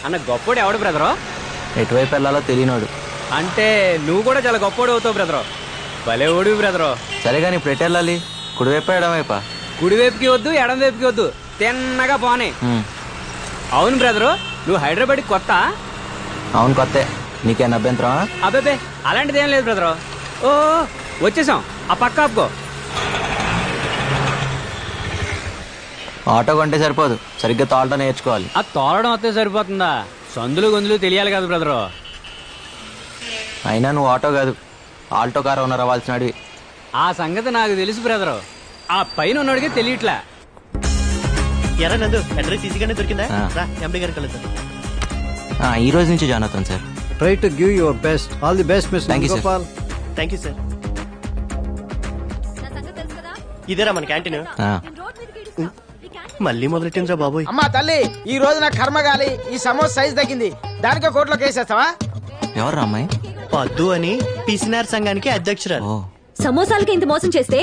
అన్న గొప్పోడు ఎవడు బ్రదరు? ఎటువైపు వెళ్ళాలో తెలియనోడు. అంటే నువ్వు కూడా చాలా గొప్పోడు అవుతావు బ్రదరు. భలే ఓడివి బ్రదరు. సరే కానీ ఇప్పుడు ఎటు వెళ్ళాలి? కుడివైపా ఎడమవైపా? కుడివైపుకి వద్దు, ఎడం వైపుకి వద్దు, తిన్నగా పోనీ. అవును బ్రదరు, నువ్వు హైదరాబాద్కి కొత్త? అవును కొత్తే. నీకేనా అభ్యంతరం? అబ్బాబే అలాంటిది ఏం లేదు బ్రదరు. ఓ వచ్చేసాం, ఆ పక్క ఆపుకో. ఆటో కొంటే సరిపోదు, సరిగ్గా తోలటం నేర్చుకోవాలి. ఆ తోలడం వస్తే సరిపోతుందా? సందులు గొంతులు తెలియాలి కదా బ్రదరు. అయినా నువ్వు ఆటో కాదు, ఆల్టో కార్ ఓనర్ అవ్వాల్సిన అడివి. ఆ సంగతి నాకు తెలుసు బ్రదరు, ఆ పైన ఉన్నోడికే తెలియట్లే. ఎరా నందు, అడ్రస్ ఈజీగానే దొరికిందా? ఆ. రా ఎండి గారికి కలుద్దాం. ఈ రోజు నుంచి జాయిన్ అవుతాను sir. Try to give your best. All the best, Mr. Thank you, sir. Gopal. Thank you sir. ఇదేరా మన క్యాంటీన్. మళ్ళీ మొదలెట్టిందిరా బాబోయ్. అమ్మా తల్లి, ఈ రోజు నా కర్మ గాలి, ఈ సమోసా సైజ్ తగ్గింది, దానికే కోర్టులో కేసేస్తావా? ఎవరు అమ్మాయి? పద్దు అని పిసినార్ సంఘానికి అధ్యక్షురాలు. ఓ సమోసాలకి ఇంత మోసం చేస్తే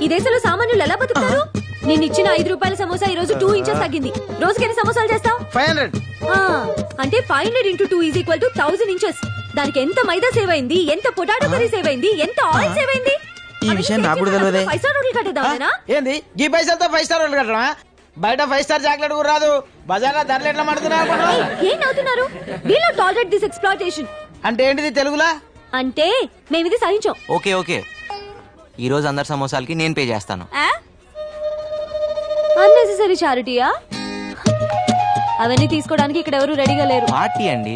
ఈ దేశంలో సామాన్యులు ఎలా బతుకుతారు? నేను ఇచ్చిన 5 రూపాయల సమోసా ఈ రోజు 2 ఇంచెస్ తగ్గింది. రోజుకి ఎన్ని సమోసాలు చేస్తావు? 500. అంటే 500 into 2 is equal to 1000 inches. దానికి ఎంత మైదా సేవ్ అయింది, ఎంత పొటాటో కర్రీ సేవ్ అయింది, ఎంత ఆయిల్ సేవ్ అయింది. ఈ విషయం నాకు కూడా తెలియదే. 5 స్టార్ హోటల్ కట్టేద్దామేనా? ఏంది ఈ పైసలతో 5 స్టార్ హోటల్ కట్టడమా? బయట 5 స్టార్ చాక్లెట్ కూడా రాదు, బజార్లో ధరలు ఎట్లా మడుతున్నారు? ఏం నవ్వుతున్నారు? We not tolerate this exploitation. అంటే ఏంటిది తెలుగులా? అంటే మేము ఇది సహించాం. ఓకే ఓకే, ఈ రోజు అందరి సమోసాలకి నేను పే చేస్తాను. అన్నెసెసరీ చారిటీయా? అవన్నీ తీసుకోవడానికి ఇక్కడ ఎవరు రెడీగా లేరు. పార్టీ అండి,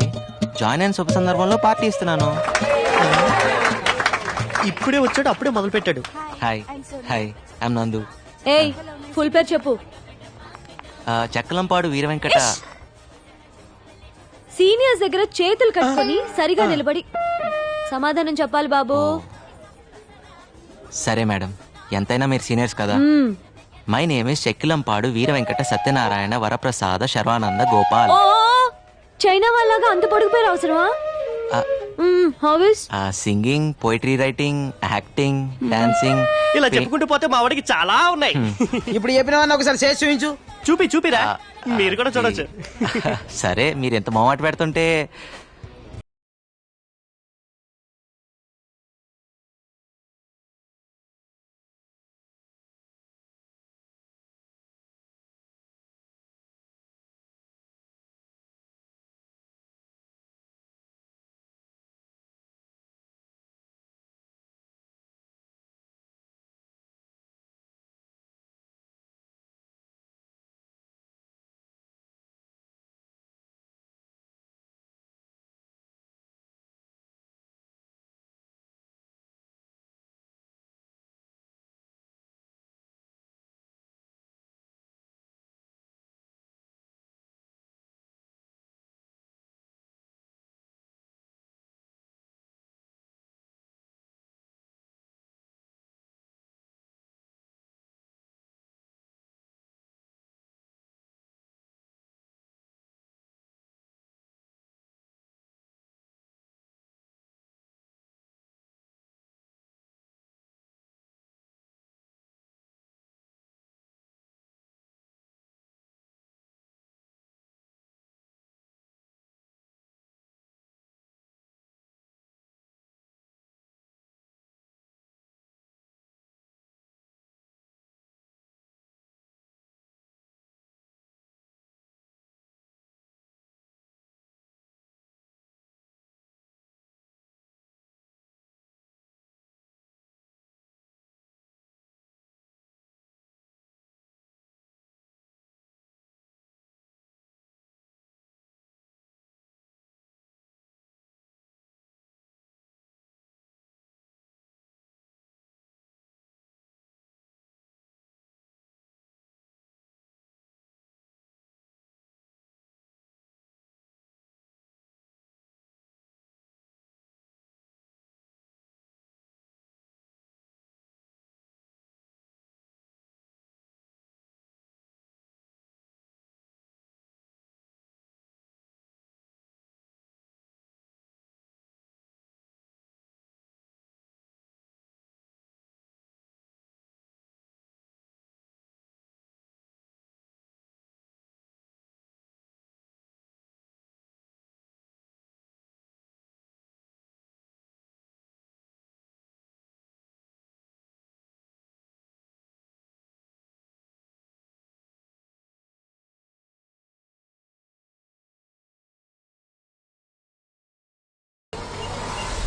జాయిన్ అయిన శుభ సందర్భంలో పార్టీ ఇస్తున్నాను. ఇప్పుడే వచ్చాడు, అప్పుడే మొదలు పెట్టాడు. హాయ్ హాయ్, ఐమ్ నందు. ఏయ్ ఫుల్ పేరు చెప్పు. చెక్కలంపాడు వీర వెంకట. సీనియర్స్ దగ్గర చేతులు కట్టుకొని సరిగా నిలబడి సమాధానం చెప్పాలి బాబు. సరే మేడం, ఎంతైనా మీరు సీనియర్స్ కదా. My name is Chekkilampadu Veera Venkata Satyanarayana Varaprasada Sharwananda Gopal. Oh China వాళ్ళగా అంత పొడుగు పేరు అవసరమా? Hobbies singing, poetry writing, acting, dancing. ఇలా చెప్పుకుంటూ పోతే మా వాడికి చాలా ఉన్నాయి. ఇప్పుడు చెప్పినవన్నీ ఒకసారి చేసి చూపించు. చూపిరా, మీరు కూడా చూడొచ్చు. సరే, మీరు ఎంత మొహమాట పెడుతుంటే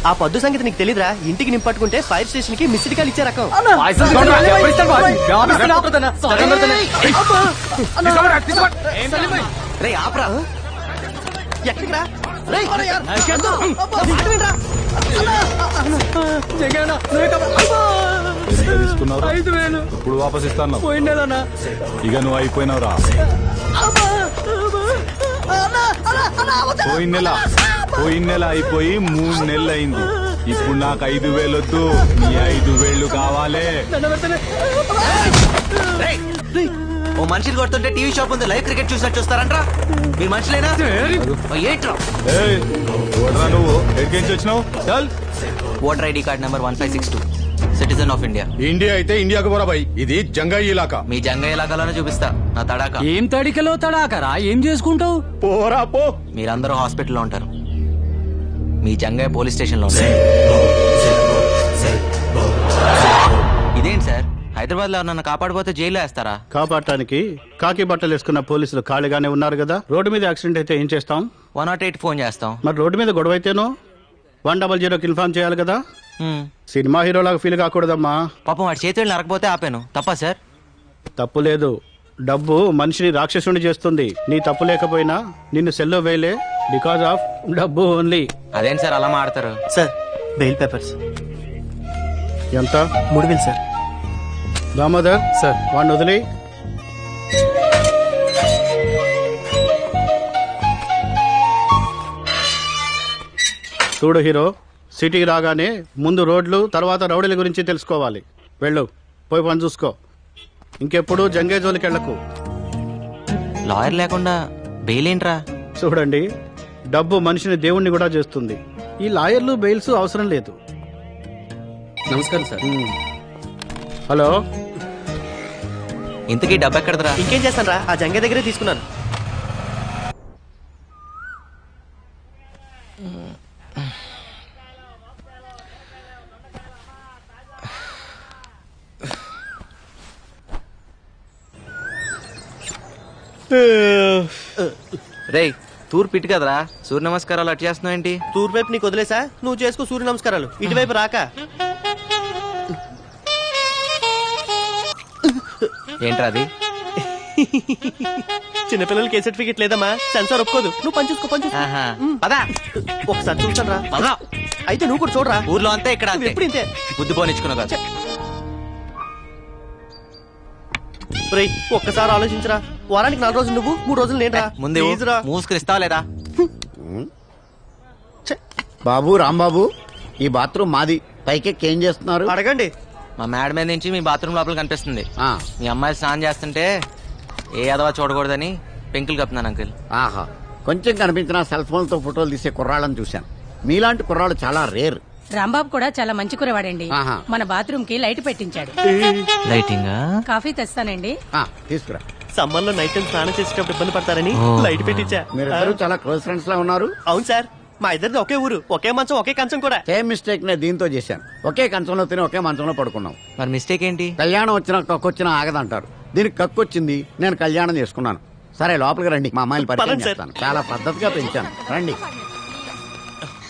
ఆ పొద్దు సంగతి నీకు తెలీదురా, ఇంటికి నింపట్టుకుంటే ఫైర్ స్టేషన్ కి మిస్డ్ కాల్ ఇచ్చే రకం. రే ఆపరా. ఎక్కడికి రా? తీసుకున్నావు, ఇప్పుడు వాపస్ ఇస్తాను. ఇక నువ్వు అయిపోయినావురా. పోయిన నెల అయిపోయి 3 నెలలు అయింది. ఇప్పుడు నాకు 5,000 వద్దు, నీ 5,000 కావాలే. ఓ మనిషిని కొడుతుంటే టీవీ షాప్ ఉంది, లైవ్ క్రికెట్ చూసినట్టు చూస్తారంట్రా. మీరు మనుషులేనా? ఏంట్రా ఏయ్, ఓడరా నువ్వు ఎక్కడికి వచ్చినావు? చల్. Voter ID card number 1562, citizen of India. India అయితే ఇండియాకు పోరా భాయ్, ఇది జంగాయి ఇలాకా. మీ జంగ ఇలాకాలోనే చూపిస్తా నా తడాక. ఏం తడికలో తడాకరా? ఏం చేసుకుంటావు? పోరా పో. మీరందరూ హాస్పిటల్లో ఉంటారు, మీ జంగయ్య పోలీస్ స్టేషన్ లో ఉంటారు. ఇదేంటి సార్, హైదరాబాద్ లో నన్ను కాపాడిపోతే జైల్లో వేస్తారా? కాపాడటానికి కాకి బట్టలు వేసుకున్న పోలీసులు ఖాళీగానే ఉన్నారు కదా. రోడ్డు మీద యాక్సిడెంట్ అయితే ఏం చేస్తాం? 108 ఫోన్ చేస్తాం. మరి రోడ్డు మీద గొడవ అయితేనో 100కి ఇన్ఫార్మ్ చేయాలి కదా. సినిమా హీరోలాగా ఫీల్ కాకూడదమ్మా. పాపం వాడి చేతులు నరకపోతే ఆపాను, తప్పా సార్? తప్పు లేదు. డబ్బు మనిషిని రాక్షసుని చేస్తుంది. నీ తప్పు లేకపోయినా నిన్ను సెల్లో వేయలే, బికాస్ ఆఫ్ డబ్బు ఓన్లీ. అదేం సార్ అలా మాడతారు? సార్ బెయిల్ పేపర్స్ ఎంత? 3,000 సార్. దామోదర్ సార్, వాడిని వదిలి. చూడు హీరో, సిటీకి రాగానే ముందు రోడ్లు, తర్వాత రౌడీల గురించి తెలుసుకోవాలి. వెళ్ళు, పోయి పని చూసుకో. ఇంకెప్పుడు జంగే జోలికి వెళ్ళకు. లాయర్ లేకుండా బెయిల్ ఏంట్రా? చూడండి, డబ్బు మనిషిని దేవుణ్ణి కూడా చేస్తుంది. ఈ లాయర్లు బెయిల్స్ అవసరం లేదు. నమస్కారం సార్. హలో, ఇంతకీ డబ్బు ఎక్కడదరా? ఇంకేం చేస్తాను రా, ఆ జంగ దగ్గరే తీసుకున్నాను. రేయ్, తూర్పు ఇటు కదరా, సూర్య నమస్కారాలు అటు చేస్తున్నావు ఏంటి? తూర్పు వైపు నీకు వదిలేసా, నువ్వు చేసుకో సూర్య నమస్కారాలు. ఇటువైపు రాక. ఏంట్రా అది? చిన్నపిల్లలకి ఏ సర్టిఫికెట్ లేదమ్మా, సెన్సార్ ఒప్పుకోదు. నువ్వు పని చూసుకో, పని చూసుకో. ఆహా. పదా ఒకసారి చూస్తాను రా. పదా. అయితే నువ్వు కూడా చూడరా. ఊర్లో అంతే, ఇక్కడ అంతే. ఎప్పుడు ఇంతే. బుద్ధి పోనిచ్చుకున్నావు కదా. రేయ్, ఒక్కసారి ఆలోచించరా. వారానికి 4 రోజులు నువ్వు, 3 రోజులు నేను రా. ముందే మూసుకునిస్తావా లేదా? బాబు రాంబాబు, ఈ బాత్రూమ్ మాది. పైకెక్కి ఏం చేస్తున్నారు? అడగండి. మా మేడ మీద నుంచి మీ బాత్రూమ్ లోపల కనిపిస్తుంది. ఆ, మీ అమ్మాయి స్నానం చేస్తుంటే ఏ అదవా చూడకూడదని పెంకులు కప్పుతున్నాను అంకుల్. ఆహా, కొంచెం కనిపించిన సెల్ ఫోన్ తో ఫోటోలు తీసే కుర్రాళ్ళని చూశాను. మీలాంటి కుర్రాళ్ళు చాలా రేర్. రాంబాబు కూడా చాలా మంచి కురవాడండి. ఆహా. మన బాత్రూమ్ కి లైట్ పెట్టించాడు. లైటింగ్ కాఫీ తెస్తానండి. తీసుకురా. సమ్మర్ లో నైట్ టైం స్నానం చేసేటప్పుడు ఇబ్బంది పడతారని లైట్ పెట్టించా. మీరిద్దరు చాలా క్లోజ్ ఫ్రెండ్స్ లా ఉన్నారు. అవును సార్, మా ఇద్దరిది ఒకే ఊరు, ఒకే మంచం, ఒకే కంచం కూడా. సేమ్ మిస్టేక్ నే దీంతో చేశాను. ఒకే కంచంలో తిని ఒకే మంచంలో పడుకున్నాం. మరి మిస్టేక్ ఏంటి? కళ్యాణం వచ్చినా కక్కొచ్చినా ఆగదంటారు. దీనికి కక్కొచ్చింది, నేను కళ్యాణం చేసుకున్నాను. సరే లోపలికి రండి, మా అమ్మాయిని పరిచయం పదండి సార్. చేస్తాను. చాలా పద్ధతిగా పెంచాను. రండి.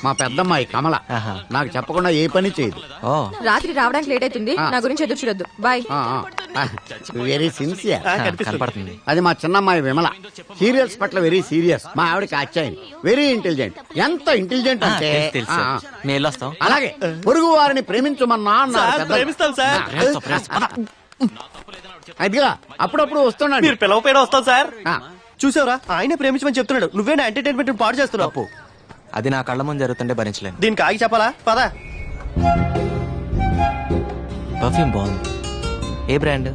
మా పెద్దమ్మాయి కమల. ఆహా. నాకు చెప్పకుండా ఏ పని చేయదు. ఓ, రాత్రి రావడానికి లేట్ అవుతుంది. నా గురించి ఎదురు చూడొద్దు. బాయ్. Very sincere. కనిపిస్తుంది. కనపడుతుంది. అది మా చిన్నమ్మాయి విమల. సీరియల్స్ పట్ల వెరీ సీరియస్. మా ఆవిడకి అచ్చాయని వెరీ ఇంటెలిజెంట్. ఎంత ఇంటెలిజెంట్ అంటే తెలుసు. మేము వెళ్ళొస్తాం. అలాగే పొరుగు వారిని ప్రేమించమన్నా అన్నారు సార్, పెద్దలు. ప్రేమిస్తాం సార్. అదిగా అప్పుడప్పుడు వస్తున్నాడు. మీరు పిలవపోయినా వస్తాం సార్. చూసావురా, ఆయనే ప్రేమించమని చెప్తున్నాడు. నువ్వే నా ఎంటర్టైన్మెంట్ పాడు చేస్తున్నావు. అది నా కళ్ళ ముందు జరుగుతుంటే భరించలేను. దీనికి ఆగి చెప్పాలా? పదా. పర్ఫ్యూమ్ బాగుంది. ఏ బ్రాండ్?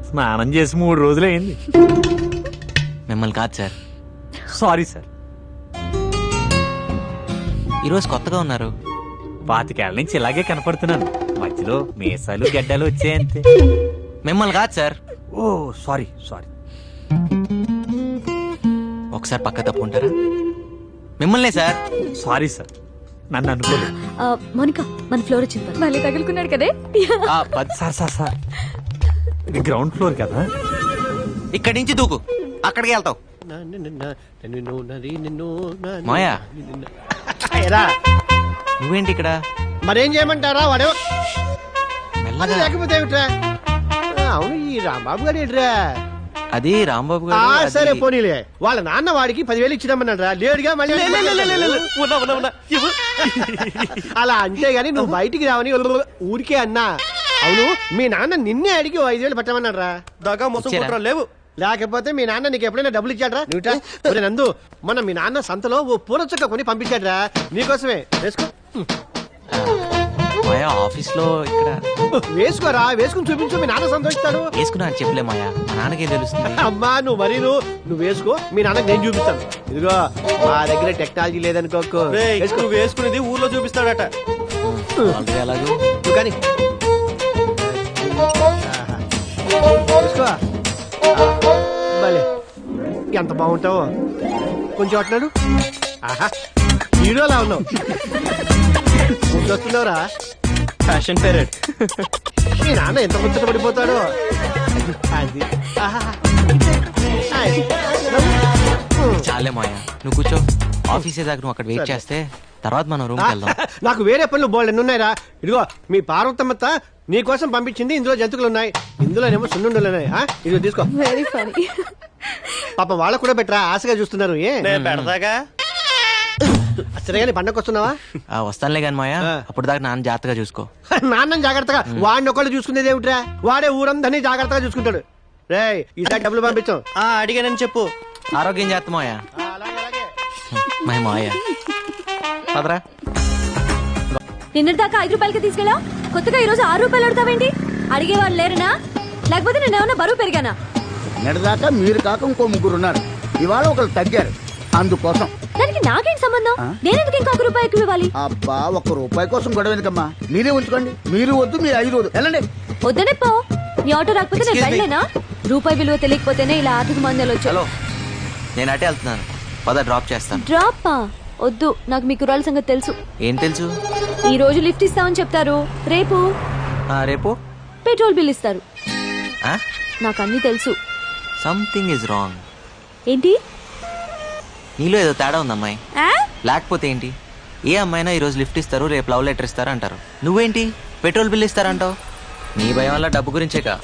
స్నానం చేసి 3 రోజులైంది. మిమ్మల్ని కాదు సార్. Sorry sir. ఈరోజు కొత్తగా ఉన్నారు. 25 ఏళ్ల నుంచి ఇలాగే కనపడుతున్నాను. మధ్యలో మీసాలు గడ్డలు వచ్చాయంతే. మిమ్మల్ని కాదు సార్. ఓ సారీ సారీ. ఒకసారి పక్క తప్పుంటారా? మిమ్మల్నే సార్. సారీ సార్, నన్ను అనుకోలేదు. మోనికా, మన ఫ్లోర్ వచ్చింది. మళ్ళీ తగులుకున్నాడు కదే. సార్ సార్ సార్, ఇది గ్రౌండ్ ఫ్లోర్ కదా. ఇక్కడి నుంచి దూకు, అక్కడికి వెళ్తావు. మాయా, నువ్వేంటి ఇక్కడ? మరేం చేయమంటారా వాడు మెల్లగా. లేకపోతే ఏమిట్రా? అవును ఈ రాంబాబు గారు ఏంట్రా? అది రాంబాబు ఆ, గారు సరే అది- పోనీలే. వాళ్ళ నాన్న వాడికి 10,000 ఇచ్చినామన్నాడు లేడుగా మళ్ళీ అలా అంటే గాని నువ్వు బయటికి రావని ఊరికే అన్నా. అవును మీ నాన్న నిన్నే అడిగి 5,000 పెట్టమన్నాడు రా. దాకా మోసం ఇచ్చారా? కుట్రలు లేవు. లేకపోతే మీ నాన్న నీకు ఎప్పుడైనా డబ్బులు ఇచ్చాడ్రా? నువ్వు నందు మొన్న మీ నాన్న సంతలో ఓ పూల చుక్క కొని పంపించాడ్రా నీకోసమే. వేసుకో మాయా ఆఫీస్ లో ఇక్కడ వేసుకోరా, వేసుకుని చూపించు, మీ నాన్న సంతోషిస్తాడు. వేసుకున్నా అని చెప్పలే మాయా, మా నాన్నకేం తెలుస్తుంది? అమ్మా నువ్వు మరీ నువ్వు వేసుకో, మీ నాన్నకి నేను చూపిస్తాను. ఇదిగో మా దగ్గర టెక్నాలజీ లేదనుకోకు. రేయ్, వేసుకో. నువ్వు వేసుకునేది ఊర్లో చూపిస్తాడట. ఆల్రెడీ అలాగే. నువ్వు కానీ వేసుకో. భలే ఎంత బాగుంటావో. కొంచెం అట్నాడు. ఆహా హీరోలా ఉన్నావు. వస్తున్నావురా ఫ్యాషన్ పేరెడ్. మీ నాన్న ఎంత ముచ్చట పడిపోతాడో. అది ఆహా. అది. చాలే మాయా, నువ్వు కూర్చో. ఆఫీస్ దాకా నువ్వు అక్కడ వెయిట్ చేస్తే తర్వాత మనం రూమ్కి వెళ్దాం. నాకు వేరే పనులు బోల్డ్ ఎన్ని ఉన్నాయిరా. ఇదిగో మీ పార్వతమ్మత్త నీ కోసం పంపించింది. ఇందులో జంతువులు ఉన్నాయి, ఇందులోనేమో సున్నుండలు ఉన్నాయి. ఇదిగో తీసుకో. Very funny. పాప వాళ్ళకు కూడా పెట్టరా, ఆశగా చూస్తున్నారు. ఏ నేను పెడతాగా. సరేగాని పండగ వస్తున్నావా? వస్తానులే కానీ మాయా, అప్పుడు దాకా నాన్న జాగ్రత్తగా చూసుకో. నాన్న జాగ్రత్తగా, వాడిని ఒకళ్ళు చూసుకునేది ఏమిట్రా? వాడే ఊరందరినీ జాగ్రత్తగా చూసుకుంటాడు. రే ఈసారి డబ్బులు పంపించాం. అడిగానని చెప్పు. ఆరోగ్యం జాగ్రత్త మాయా. అలాగే అలాగే. మై మాయా పదరా. నిన్నటిదాకా 5 రూపాయలకి తీసుకెళ్ళావు, కొత్తగా ఈ రోజు 6 రూపాయలు అడుగుతావేంటి? అడిగేవాళ్ళు లేరనా? లేకపోతే నేను ఏమన్నా బరువు పెరిగానా? నిన్నటిదాకా మీరు కాక ఇంకో ముగ్గురు ఉన్నారు, ఇవాళ ఒకరు తగ్గారు, అందుకోసం. దానికి నాకేం సంబంధం? నేనెందుకు ఇంకా 1 రూపాయి ఎక్కువ ఇవ్వాలి? అబ్బా, 1 రూపాయి కోసం గొడవ ఎందుకమ్మా? మీరే ఉంచుకోండి. మీరు వద్దు, మీ 5 వద్దు. వెళ్ళండి. వద్దనే పో. నీ ఆటో రాకపోతే నేను Excuse me. వెళ్ళలేనా? రూపాయి విలువ తెలియకపోతేనే ఇలా ఆర్థిక మందాలు వచ్చాయి. హలో, నేను అటే వెళ్తున్నాను, పద డ్రాప్ చేస్తాను. డ్రాప్ వద్దు, నాకు మీ కుర్రాళ్ళ సంగతి తెలుసు. ఏం తెలుసు? ఈ రోజు లిఫ్ట్ ఇస్తామని చెప్తారు, రేపు రేపు పెట్రోల్ బిల్ ఇస్తారు. నాకు అన్ని తెలుసు. Something is wrong. ఏంటి? నీలో ఏదో తేడా ఉంది అమ్మాయి. ఆ? లేకపోతే ఏంటి? ఏ అమ్మాయినా ఈ రోజు లిఫ్ట్ ఇస్తారు, రేపు లవ్ లెటర్ ఇస్తారు అంటారు. నువ్వేంటి పెట్రోల్ బిల్ ఇస్తారంటావు? నీ భయం వల్ల డబ్బు గురించేకా.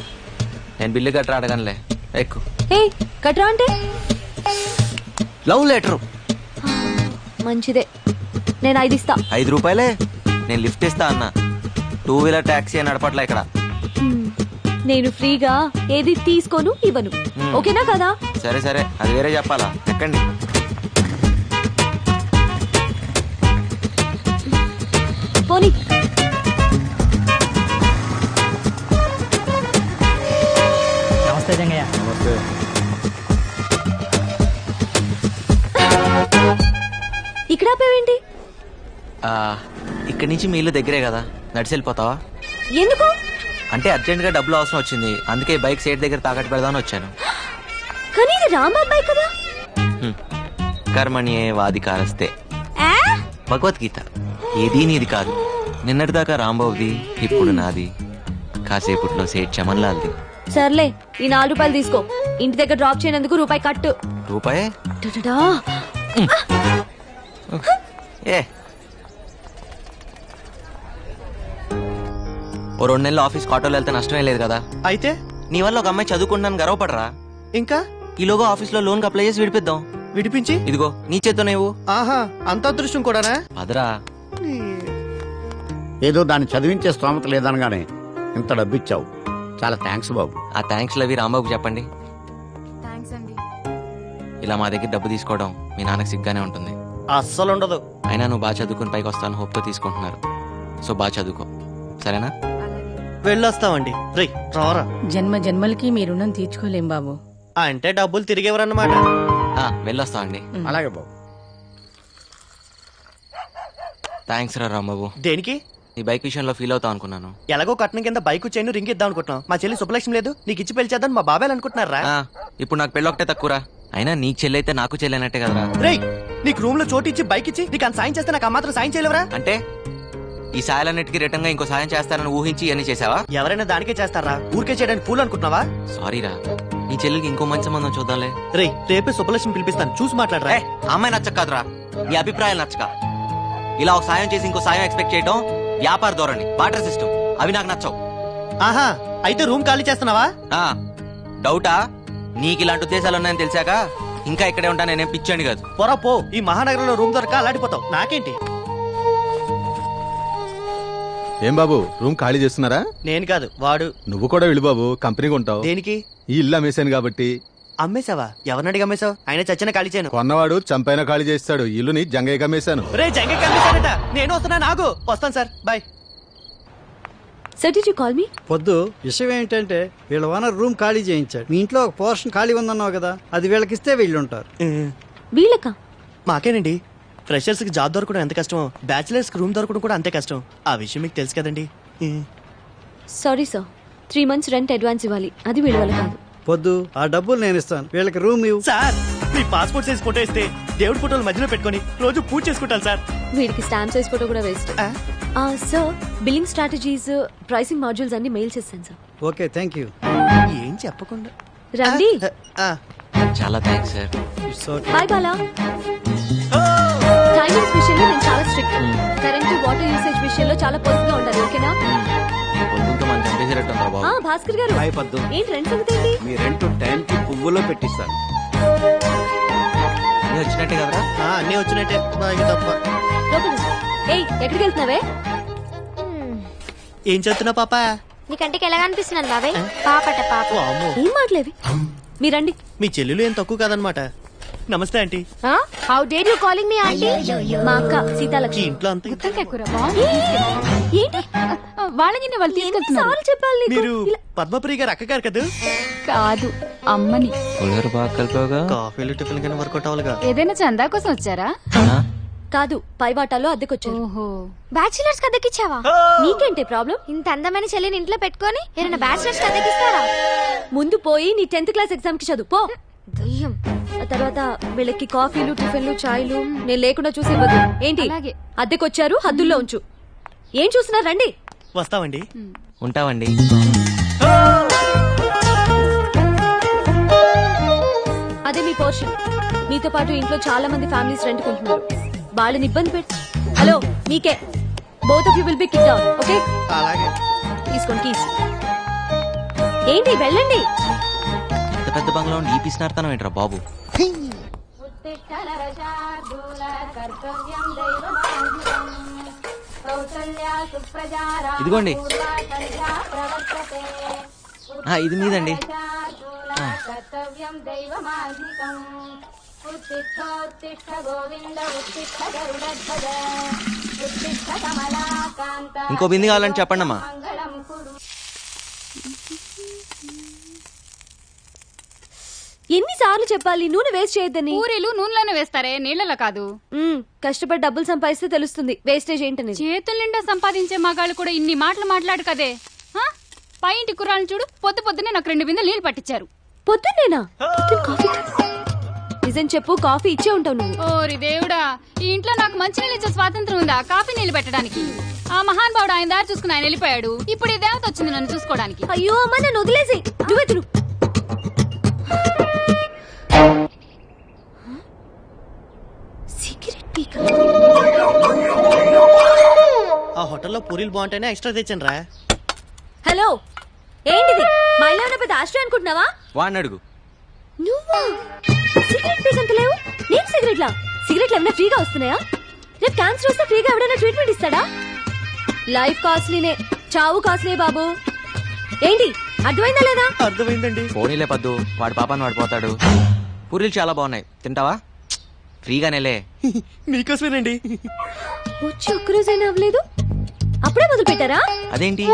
నేను బిల్లు గట్రా అడగనులే, ఎక్కు. ఏ కట్రా అంటే? Love letter. మంచిదే, నేను 5 ఇస్తా. 5 రూపాయలే? నేను లిఫ్ట్ ఇస్తా అన్నా. 2 వీలర్ టాక్సీ నడపట్లే ఇక్కడ. నేను ఫ్రీగా ఏది తీసుకోను ఇవ్వను. ఓకేనా కదా? సరే సరే, అది వేరే చెప్పాలా. ఎక్కండి. పోనీ. నమస్తే జంగయ్య. ఇక్కడ ఆపేవేంటి? ఇక్కడి నుంచి మీ ఇల్లు దగ్గరే కదా, నడిచి వెళ్ళిపోతావా? ఎందుకు? అంటే అర్జెంట్ గా డబ్బులు అవసరం వచ్చింది, అందుకే బైక్ సైడ్ దగ్గర తాకట్టు పెడదామని వచ్చాను. కానీ ఇది రాంబాబాయ్ కదా. కర్మణ్యే వాదికారస్తే భగవద్గీత. ఏదీ నీది కాదు. నిన్నటిదాకా రాంబాబుది, ఇప్పుడు నాది, కాసేపట్లో సేట్ చమన్లాల్ది. సర్లే, ఈ 4 రూపాయలు తీసుకో. ఇంటి దగ్గర డ్రాప్ చేయనందుకు రూపాయి కట్టు. రూపాయే? టటటా. ఏ ఓ 2 నెలలు ఆఫీస్ ఆటోలో వెళ్తే నష్టమే లేదు కదా. అయితే నీ వల్ల ఒక అమ్మాయి చదువుకుంటాను గర్వపడరా? ఇంకా ఈలోగా ఆఫీస్ లో లోన్ కి అప్లై చేసి విడిపిద్దాం. విడిపించి? ఇదిగో నీ చేత్తో నువ్వు. ఆహా, అంత అదృష్టం కూడానా? అదరా. ఏదో దాన్ని చదివించే స్తోమత లేదనగానే ఇంత డబ్బిచ్చావు, చాలా థ్యాంక్స్ బాబు. ఆ థ్యాంక్స్ లవి రాంబాబుకి చెప్పండి. ఇలా మా దగ్గర డబ్బు తీసుకోవడం మీ నాన్నకి సిగ్గానే ఉంటుంది. అస్సలు ఉండదు. అయినా నువ్వు బాగా చదువుకుని పైకి వస్తాను హోప్ తో తీసుకుంటున్నారు. సో బాగా చదువుకో, సరేనా? వెళ్ళొస్తామండి. రే రారా. జన్మ జన్మలకి మీ రుణం తీర్చుకోలేం బాబు. అంటే డబ్బులు తిరిగేవరన్నమాట. వెళ్ళొస్తామండి. అలాగే బాబు. థ్యాంక్స్ రా రాంబాబు. దేనికి? నీ బైక్ విషయంలో ఫీల్ అవుతావు అనుకున్నాను. ఎలాగో కట్నం కింద బైక్ చైన్ రింగ్ ఇద్దాం అనుకుంటున్నాం. మా చెల్లి శుభలక్ష్మి లేదు, నీకు ఇచ్చి పెళ్లి చేద్దాం మా బాబాయ్ అనుకుంటున్నారా? ఇప్పుడు నాకు పెళ్ళి ఒకటే తక్కువరా. అయినా నీకు చెల్లైతే నాకు చెల్లైనట్టే కదరా. రేయ్, నీకు రూమ్ లో చోటు ఇచ్చి బైక్ ఇచ్చి నీకు అంత సాయం చేస్తే నాకు ఆ మాత్రం సాయం చేయలేవరా? అంటే ఈ సాయాలన్నిటికీ రిటర్న్ గా ఇంకో సాయం చేస్తానని ఊహించి ఇవన్నీ చేసావా? ఎవరైనా దానికే చేస్తారా? ఊరికే చేయడానికి పూలు అనుకుంటున్నావా? సారీరా, నీ చెల్లికి ఇంకో మంచి సంబంధం చూద్దాంలే. రేయ్, రేపే శుభలక్ష్మి పిలిపిస్తాను, చూసి మాట్లాడరా. అమ్మాయి నచ్చక కాదురా, నీ అభిప్రాయాలు నచ్చక. ఇలా ఒక సాయం చేసి ఇంకో సాయం ఎక్స్పెక్ట్ చేయడం వ్యాపార ధోరణి, బాటర్ సిస్టమ్. అవి నాకు నచ్చవు. ఆహా, అయితే రూమ్ ఖాళీ చేస్తున్నావా? డౌటా? నీకు ఇలాంటి ఉద్దేశాలు ఉన్నాయని తెలిసాక ఇంకా ఇక్కడే ఉంటా. నేనేం పిచ్చండి కాదు. పొరా పో, ఈ మహానగరంలో రూమ్ దొరక అలాడిపోతావు. నాకేంటి? ఏం బాబు రూమ్ ఖాళీ చేస్తున్నారా? నేను కాదు, వాడు. నువ్వు కూడా వెళ్ళు బాబు, కంపెనీకి ఉంటావు. దేనికి? ఈ ఇల్లు అమ్మేశాను కాబట్టి. అమ్మేశావా? ఎవరిని అడిగి అమ్మేశావు? ఆయన చచ్చిన ఖాళీ చేయను. కొన్నవాడు చంపైన ఖాళీ చేస్తాడు. ఇల్లుని జంగయ్యకి అమ్మేశాను. రే జంగ కమ్మేశాడట. నేను వస్తున్నా, నాకు వస్తాను sir, bye. Sir, did you call me? పొద్దు విషయం ఏంటంటే వీళ్ళ ఓనర్ రూమ్ ఖాళీ చేయించాడు. మీ ఇంట్లో ఒక పోర్షన్ ఖాళీ ఉందన్నావు కదా, అది వీళ్ళకిస్తే వీళ్ళుంటారు. వీళ్ళకా? మాకేనండి. ఫ్రెషర్స్ కి జాబ్ దొరకడం ఎంత కష్టమో, బ్యాచిలర్స్ కి రూమ్ దొరకడం కూడా అంతే కష్టం. ఆ విషయం మీకు తెలుసు కదండి. Sorry sir, 3 months rent advance ఇవ్వాలి. అది వీళ్ళ వల్ల కాదు. పొద్దు ఆ డబ్బులు నేను ఇస్తాను, వీళ్ళకి రూమ్ ఇవ్వు. సార్, మీ పాస్పోర్ట్ సైజ్ ఫోటో ఇస్తే దేవుడి ఫోటోలు మధ్యలో పెట్టుకొని రోజు పూజ చేసుకుంటాను సార్. వీడికి స్టాంప్ సైజ్ ఫోటో కూడా waste. Sir, billing strategies, pricing modules అన్ని మెయిల్ చేశాను సార్. Okay, thank you. ఏం చెప్పకుండా రండి. చాలా thanks sir. Bye Bala. Timings విషయంలో నేను చాలా స్ట్రిక్ట్. కరెంట్ వాటర్ యూసేజ్ విషయంలో చాలా పొదుపుగా ఉండాలి. ఓకేనా? మనం చంపేసేటట్టు ఉందా బాబు? భాస్కర్ గారు, ఏంటి రెంట్ సంగతి ఏంటి? మీ రెంట్ టైంకి పువ్వులో పెట్టిస్తాను. వచ్చినట్టే కదరా? అన్నీ వచ్చినట్టే, బాగా తప్ప. ఏయ్, ఎక్కడికి వెళ్తున్నావే? ఏం చెప్తున్నా పాప? నీ కంటికి ఎలా కనిపిస్తున్నాను బాబాయ్? పాపట పాప. ఏం మాట్లేవి? మీరండి. మీ చెల్లెలు ఏం తక్కువ కాదనమాట. నమస్తే aunty. How dare you calling me aunty? మా అక్క సీతాలక్ష్మి. ఇంట్లో అంతా ఏంటి వాళ్ళని వాళ్ళు తీసుకెళ్తున్నారు చెప్పాలి నీకు. మీరు పద్మప్రియ గారు అక్క గారు కదా? కాదు, అమ్మని. బాగా కలిపావుగా. కాఫీలు టిఫిన్ కానీ వర్కౌట్ అవ్వాలిగా. ఏదైనా చందా కోసం వచ్చారా? కాదు, పై వాటాలో అద్దెకొచ్చారు. బ్యాచిలర్స్ కి అద్దెకిచ్చావా? నీకేంటి ప్రాబ్లం? ఇంత అందమైన చెల్లిని ఇంట్లో పెట్టుకొని ఏమైనా బ్యాచిలర్స్ కి అద్దెకిస్తారా? ముందు పోయి నీ 10th క్లాస్ ఎగ్జామ్ కి చదువు పో. దయ్యం. ఆ తర్వాత వీళ్ళకి కాఫీలు టిఫిన్లు చాయ్లు నేను లేకుండా చూసి ఇవ్వదు. ఏంటి అద్దెకొచ్చారు, హద్దుల్లో ఉంచు. ఏం చూస్తున్నారు? రండి. వస్తామండి. ఉంటామండి. అదే మీ పోర్షన్. మీతో పాటు ఇంట్లో చాలా మంది ఫ్యామిలీస్ రెంట్ కొంటున్నారు. వాళ్ళని ఇబ్బంది పెట్టి. హలో, మీకే. Both of you will be kick down. Okay? అలాగే. తీసుకోండి కీస్. ఏంటి వెళ్ళండి. పెద్ద బంగ్లా ఉండి ఈ పిసినార్తనం ఏంట్రా బాబు? ఇదిగోండి. ఇది మీదండి. ఇంకో బింది కావాలని చెప్పండి అమ్మా. ఎన్నిసార్లు చెప్పాలి నూనె వేస్ట్ చేయొద్దని? పూరీలు నూనెలోనే వేస్తారే, నీళ్ళలో కాదు. కష్టపడి డబ్బులు సంపాదిస్తే తెలుస్తుంది వేస్టేజ్ ఏంటని. చేతుల నిండా సంపాదించే మగాళ్ళు కూడా ఇన్ని మాటలు మాట్లాడు కదే. పై ఇంటి కుర్రాలను చూడు, పొద్దునే నాకు 2 బిందెలు నీళ్లు పట్టించారు. పొద్దున్నేనా? నిజం చెప్పు, కాఫీ ఇచ్చే ఉంటావు నువ్వు. ఓరి దేవుడా, ఈ ఇంట్లో నాకు మంచి నీళ్ళు ఇచ్చే స్వాతంత్రం ఉందా కాఫీ నీళ్లు పెట్టడానికి? ఆ మహాన్ బావుడు ఆయన దారి చూసుకుని ఆయన వెళ్ళిపోయాడు. ఇప్పుడు ఈ దేవత వచ్చింది నన్ను చూసుకోవడానికి. అయ్యో అమ్మ, నన్ను వదిలేసి నువ్వే తిను. ఆ హోటల్లో పూరీలు బాగుంటేనే ఎక్స్ట్రా తెచ్చాను రా. హలో, ఏంటిది? మా ఇల్లు ఏమైనా పెద్ద ఆశ్రయం అనుకుంటున్నావా? వాడిని అడుగు. నువ్వా? సిగరెట్ పీకంత లేవు. నేను సిగరెట్లా? సిగరెట్లు ఏమైనా ఫ్రీగా వస్తున్నాయా? రేపు క్యాన్సర్ వస్తే ఫ్రీగా ఎవడైనా ట్రీట్మెంట్ ఇస్తాడా? లైఫ్ కాస్ట్లీనే, చావు కాస్ట్లీ బాబు. ఏంటి అర్థమైందా లేదా? అర్థమైందండి. పోనీలే పద్దు, వాడి పాపాన్ని వాడు పోతాడు. పూరీలు చాలా బాగున్నాయి, తింటావా? ఫ్రీగానేలే. మీకోసమేనండి. వచ్చి ఒక్కరోజైనా అవ్వలేదు, అప్పుడే మొదలు పెట్టారా? అదేంటి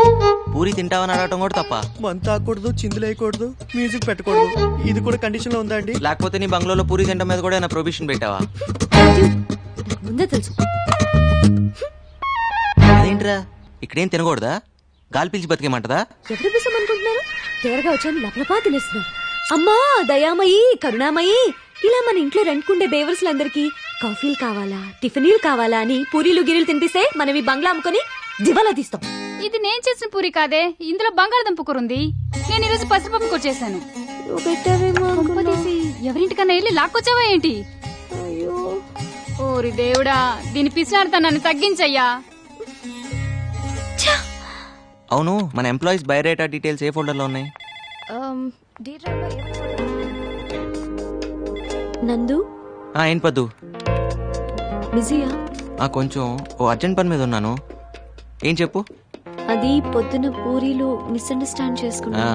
పూరి తింటావని అడగటం కూడా తప్ప? మంత తాకూడదు, చిందులేయకూడదు, మ్యూజిక్ పెట్టకూడదు, ఇది కూడా కండిషన్ లో ఉందా అండి? లేకపోతే నీ బంగ్లాలో పూరి తింటం మీద కూడా ఏమైనా ప్రొవిషన్ పెట్టావా? ముందే తెలుసు. అదేంట్రా, ఇక్కడేం తినకూడదా? గాలి పీల్చి బతికేమంటదా? ఎవరి కోసం అనుకుంటున్నారు? తేరగా వచ్చాను లపలపా తినేస్తున్నారు. అమ్మా దయామయి, కరుణామయి, ఇలా మన ఇంట్లో రెంట్కుండే బేవర్స్లందరికీ కాఫీలు కావాలా, టిఫినీలు కావాలా అని పూరీలు గిరీలు తినిపిస్తే మనం ఈ బంగ్లా అమ్ముకొని దివాలా తీస్తాం. ఇది నేను చేసిన పూరి కాదే, ఇందులో బంగాళదుంప కూర ఉంది. నేను ఈరోజు పసిపప్పు కూర చేశాను. ఎవరింటికన్నా వెళ్ళి లాక్కొచ్చావా ఏంటి? ఓరి దేవుడా, దీని పిసినారుతనాన్ని తగ్గించయ్యా. అవును, మన ఎంప్లాయీస్ బయోడేటా డీటెయిల్స్ ఏ ఫోల్డర్లో ఉన్నాయి? నందు ఏం పద్దు? బిజీయా? కొంచెం ఓ అర్జెంట్ పని మీద ఉన్నాను. ఏం చెప్పు. అది పొద్దున పూరీలో మిస్అండర్స్టాండ్ చేసుకున్నా.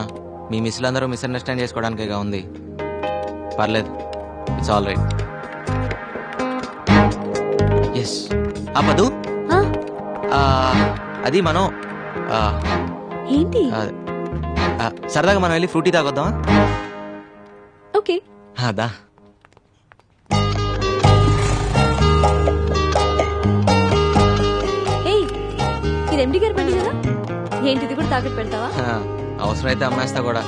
మీ మిస్లు అందరూ మిస్అండర్స్టాండ్ చేసుకోవడానికేగా ఉంది. పర్లేదు, ఇట్స్ ఆల్ రైట్. ఎస్ పదు, అది మనం ఏంటి సరదాగా మనం వెళ్ళి ఫ్రూటీ తాగొద్దామా? ఓకే. అదా ఇది ఎండి గారి బండి కదా, ఏంటిది కూడా తాకట్టు పెడతావా? అవసరమైతే అమ్మేస్తా కూడా.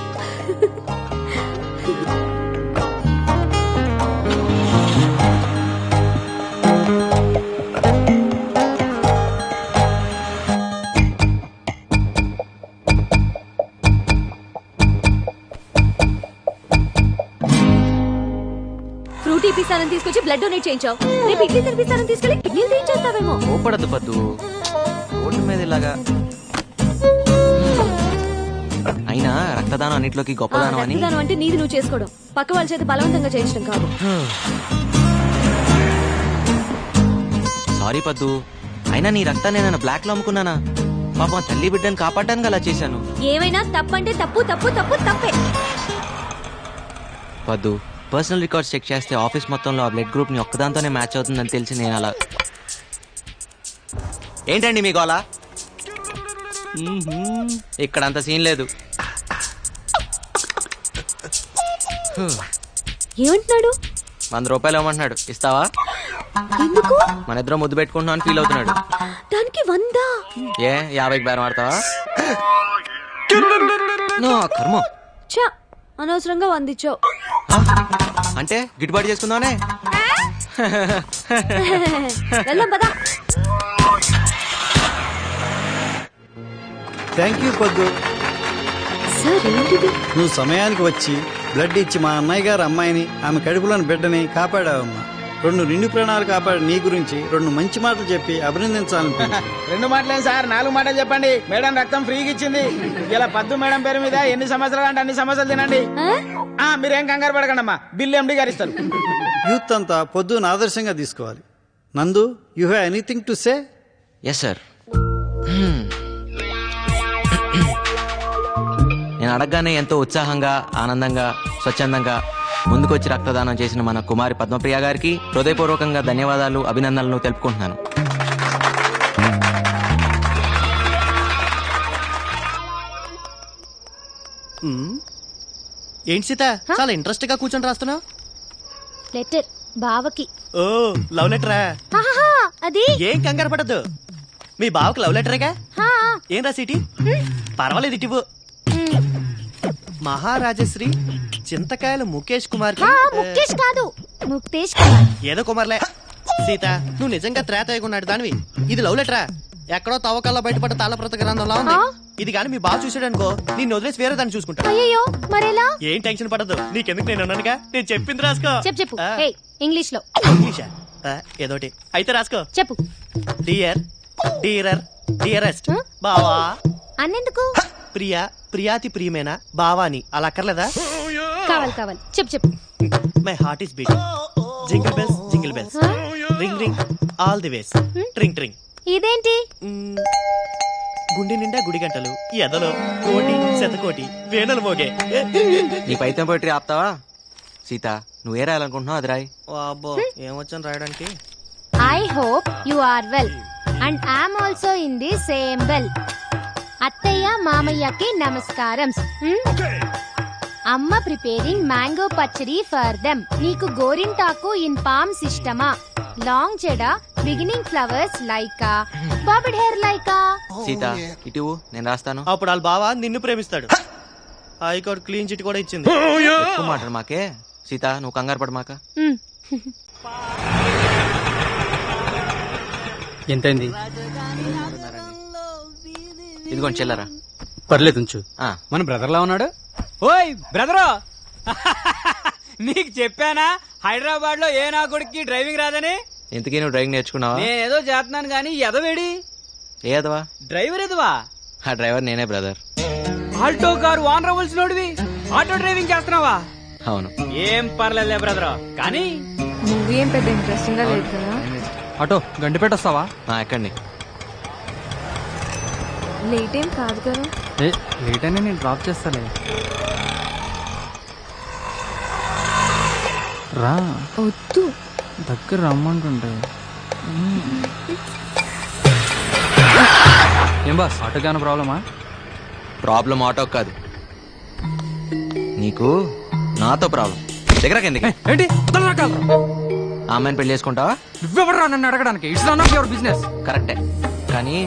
ఫ్రూటీ పిస్తానని తీసుకొచ్చి బ్లడ్ డొనేట్ చేయించావు. రేపు ఇడ్లీ తినిపిస్తానని తీసుకెళ్ళి కిడ్నీలు తీయించేస్తావేమో. కోపడద్దు పద్దు, ఓటు మీద ఇలాగా. అయినా రక్తదానం అన్నిట్లోకి గొప్పదానం అని. రక్తదానం అంటే నీది నువ్వు చేసుకోవడం, పక్క వాళ్ళ చేత బలవంతంగా చేయించడం కాదు. సారీ పద్దు, అయినా నీ రక్తాన్ని నేను బ్లాక్ లో అమ్ముకున్నానా? పాపం తల్లి బిడ్డను కాపాడడానికి అలా చేశాను. ఏమైనా తప్పంటే తప్పు తప్పు తప్పు తప్పే. పద్దు, పర్సనల్ రికార్డ్స్ చెక్ చేస్తే ఆఫీస్ మొత్తంలో ఆ బ్లడ్ గ్రూప్ ని ఒక్కదాంతోనే మ్యాచ్ అవుతుందని తెలిసి నేను అలా. ఏంటండి మీకు అలా? ఇక్కడ అంత సీన్ లేదు. ఏమంటున్నాడు? 100 రూపాయలు ఇవ్వమంటున్నాడు, ఇస్తావా? ఎందుకు? మన ఇద్దరం ముద్దు పెట్టుకుంటున్నాను ఫీల్ అవుతున్నాడు. దానికి 100? 50కి బేరం ఆడతావా? కర్మ. చా, అనవసరంగా 100 ఇచ్చావు. అంటే గిట్టుబాటు చేసుకుందామనే. వెళ్దాం పదా. థ్యాంక్ యూ పొద్దు. సార్ ఏంటిది? నువ్వు సమయానికి వచ్చి బ్లడ్ ఇచ్చి మా అన్నయ్య గారు అమ్మాయిని, ఆమె కడుపులోని బిడ్డని కాపాడావమ్మా. 2 నిండు ప్రాణాలు కాపాడి నీ గురించి 2 మంచి మాటలు చెప్పి అభినందించాలని. 2 మాటలేం సార్, 4 మాటలు చెప్పండి. మేడం రక్తం ఫ్రీగా ఇచ్చింది. ఇలా పద్దు మేడం పేరు మీద ఎన్ని సమస్యలు అంటే అన్ని సమస్యలు తినండి. మీరేం కంగారు పడకండి అమ్మా, బిల్లు ఎండి గారు ఇస్తారు. యూత్ అంతా పొద్దున ఆదర్శంగా తీసుకోవాలి. Nandu, you have anything to say? Yes sir. నేను అడగగానే ఎంతో ఉత్సాహంగా, ఆనందంగా, స్వచ్ఛందంగా ముందుకొచ్చి రక్తదానం చేసిన మన కుమారి పద్మప్రియ గారికి హృదయపూర్వకంగా ధన్యవాదాలు, అభినందనలు తెలుపుకుంటున్నాను. ఏంటి సీత, చాలా ఇంట్రెస్ట్ గా కూర్చొని రాస్తున్నావు? లెటర్ బావకి. ఓ, లవ్ లెటరా? అది ఏం కంగారు పడద్దు, మీ బావకి లవ్ లెటరేగా. ఏం రాసిటి? పర్వాలేదు, ఇటివ్వు. మహారాజశ్రీ చింతకాయల ముఖేష్ కుమార్. ముఖేష్ కాదు, ముక్తేష్ కుమార్. ఏదో కుమార్లే. సీత, నువ్వు నిజంగా త్రేతయ్యకున్నాడు దానివి. ఇది లవ్ లెటరా? ఎక్కడో తవ్వకాల్లో బయటపడ్డ తాళప్రత గ్రంథంలా ఉంది. ఇది కానీ మీ బావ చూసాడు అనుకో, నిన్ను వదిలేసి వేరే దాన్ని చూసుకుంటా. అయ్యో, మరెలా? ఏం టెన్షన్ పడదు, నీకెందుకు, నేను ఉన్నానుగా. నేను చెప్పింది రాసుకో. చెప్పు. ఇంగ్లీష్ లో. ఇంగ్లీషా? ఏదోటి అయితే రాసుకో. చెప్పు. డియర్, డియరర్, డియరెస్ట్ బావా. అన్నెందుకు? ప్రియా, ప్రియాతి ప్రియమేనా బావాని, అలా అక్కర్లేదా? కావాలి. చెప్పు. My heart is beating. Jingle bells, jingle bells, ring ring all the ways, ట్రింగ్ ట్రింగ్. ఇదేంటి? గుండె నిండా గుడి గంటలు, ఎదలో కోటి శతకోటి వేణులు మోగే. నీ పైతం పోయిటరీ ఆపుతావా? సీత, నువ్వే రాయాలనుకుంటున్నావు, అది రాయి. అబ్బో, ఏమొచ్చాను రాయడానికి. I hope you are well and I'm also in the same well. అత్తయ్య మామయ్యకి నమస్కారం. అమ్మ preparing mango pachadi for them. నీకు గోరింటాకు ఇన్ పామ్స్ ఇష్టమా? లాంగ్ జడ, బిగినింగ్ ఫ్లవర్స్ లైకా, బాబిడ్ హెయిర్ లైకా. సీత, ఇటు నేను రాస్తాను. అప్పుడు వాళ్ళ బావ నిన్ను ప్రేమిస్తాడు. హైకోర్టు క్లీన్ చిట్ కూడా ఇచ్చింది. ఎక్కువ మాట్లాడు మాకే. సీత, నువ్వు కంగారు పడు మాక. ఎంతైంది? ఇదిగోండి చెల్లరా. పర్లేదు ఉంచు. మన బ్రదర్ లా ఉన్నాడు. ఓయ్ బ్రదరు, నీకు చెప్పానా హైదరాబాద్ లో ఏ నా కొడుక్కి డ్రైవింగ్ రాదని? ఇంతకీ నువ్వు డ్రైవింగ్ నేర్చుకున్నావా? నేనేదో చేస్తున్నాను కానీ ఎదవేడి ఏదవా? డ్రైవర్ ఎదవా? ఆ డ్రైవర్ నేనే బ్రదర్. ఆల్టో కారు ఓనర్ అవ్వాల్సినోడివి ఆటో డ్రైవింగ్ చేస్తున్నావా? అవును. ఏం పర్లేదులే బ్రదర్, కానీ మూవీ ఏం పెద్ద ఇంట్రెస్టింగ్ గా లేదు కదా. ఆటో గండిపేట వస్తావా? ఎక్కండి. లేట్ ఏం కాదు కదా. లేట్ అయినా నేను డ్రాప్ చేస్తాలే. రా వద్దు, దగ్గర రమ్మంటుంటే. ఏం బాస్ ఆటోకి ఏమైనా ప్రాబ్లమా? ప్రాబ్లం ఆటో కాదు, నీకు నాతో ప్రాబ్లం. దగ్గర కిందకి ఏంటి ఆ అమ్మాయిని పెళ్లి చేసుకుంటావా? నువ్వెవడరా నన్ను అడగడానికి? It's none of your business. కరెక్టే, కానీ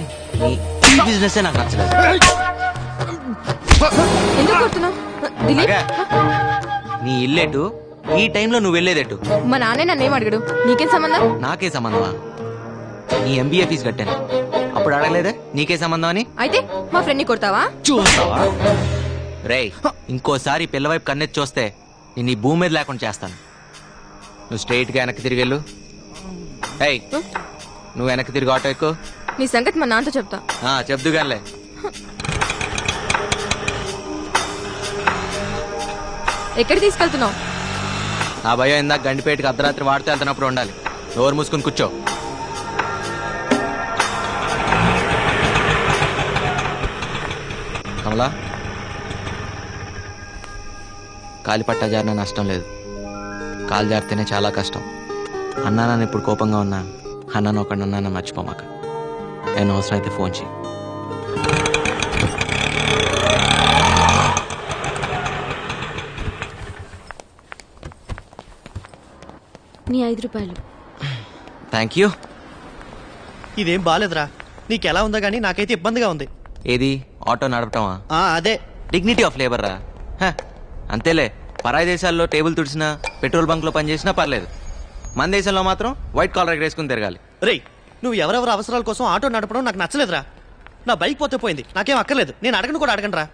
నీ బిజినెస్ నాకు నచ్చలేదు. ఎందుకు కొడుతున్నావు దిలీప్? అగా, నీ ఇల్లేటు, ఈ టైంలో నువ్వు వెళ్ళేదేటు? మా నాన్నే నన్నేం అడగడు, నీకేం సంబంధం? నాకే సంబంధమా? నీ ఎంబీఏ ఫీజు కట్టాను, అప్పుడు అడగలేదే నీకే సంబంధం అని? అయితే మా ఫ్రెండ్ ని కొడతావా? చూస్తావా? రేయ్, ఇంకోసారి పిల్లవైపు కన్నెత్తి చూస్తే నేను ఈ భూమి మీద లేకుండా చేస్తాను. నువ్వు స్ట్రైట్ గా వెనక్కి తిరిగి వెళ్ళు. ఏయ్, నువ్వు వెనక్కి తిరిగి ఆటో ఎక్కు. నీ సంగతి మా నాన్నతో చెప్తా. చెప్దు గానిలే. ఎక్కడికి తీసుకెళ్తున్నావు? ఆ భయం ఇందాక గండిపేటకి అర్ధరాత్రి వాడితే వెళ్తున్నప్పుడు ఉండాలి. నోరు మూసుకుని కూర్చో. కమలా, కాలి పట్టా జారిన నష్టం లేదు, కాలు జారితేనే చాలా కష్టం. అన్నా నన్ను ఇప్పుడు కోపంగా ఉన్నా, అన్నాను ఒకటి అన్నాను మర్చిపోమాక. నేను అవసరం అయితే ఫోన్ చేయి. నీ 5 రూపాయలు. Thank you. ఇదేం బాలేదురా. నీకెలా ఉందో గానీ నాకైతే ఇబ్బందిగా ఉంది. ఏది ఆటో నడపటమా? అదే డిగ్నిటీ ఆఫ్ లేబర్ రా. అంతేలే, పరాయి దేశాల్లో టేబుల్ తుడిసినా పెట్రోల్ బంక్ లో పనిచేసినా పర్లేదు, మన దేశంలో మాత్రం వైట్ కాలర్ ఎగరేసుకుని తిరగాలి. రేయ్, నువ్వు ఎవరెవరి అవసరాల కోసం ఆటో నడపడం నాకు నచ్చలేదురా. నా బైక్ పోతే పోయింది, నాకేం అక్కర్లేదు. నేను అడగను కూడా అడగను రా.